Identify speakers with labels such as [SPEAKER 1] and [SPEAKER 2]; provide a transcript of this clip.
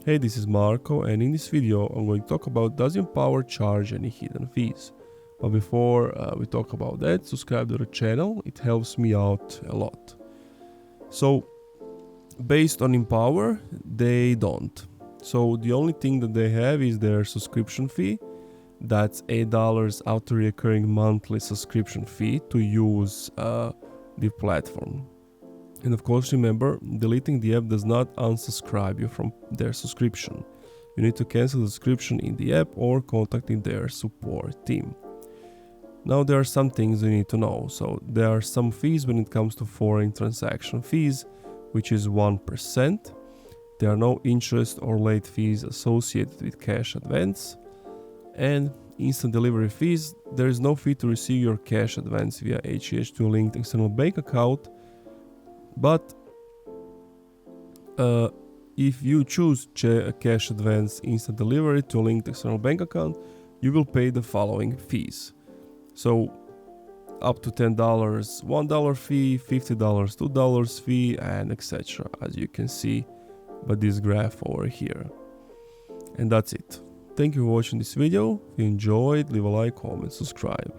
[SPEAKER 1] Hey, this is Marco, and in this video I'm going to talk about does Empower charge any hidden fees. But before we talk about that, subscribe to the channel, it helps me out a lot. So based on Empower, they don't. So the only thing that they have is their subscription fee. That's $8 auto-recurring monthly subscription fee to use the platform. And of course, remember, deleting the app does not unsubscribe you from their subscription. You need to cancel the subscription in the app or contacting their support team. Now there are some things you need to know. So there are some fees when it comes to foreign transaction fees, which is 1%. There are no interest or late fees associated with cash advance. And instant delivery fees, there is no fee to receive your cash advance via ACH to a linked external bank account. But if you choose cash advance instant delivery to a linked external bank account, you will pay the following fees. So up to $10, $1 fee, $50, $2 fee, and etc. As you can see by this graph over here. And that's it. Thank you for watching this video. If you enjoyed, leave a like, comment, subscribe.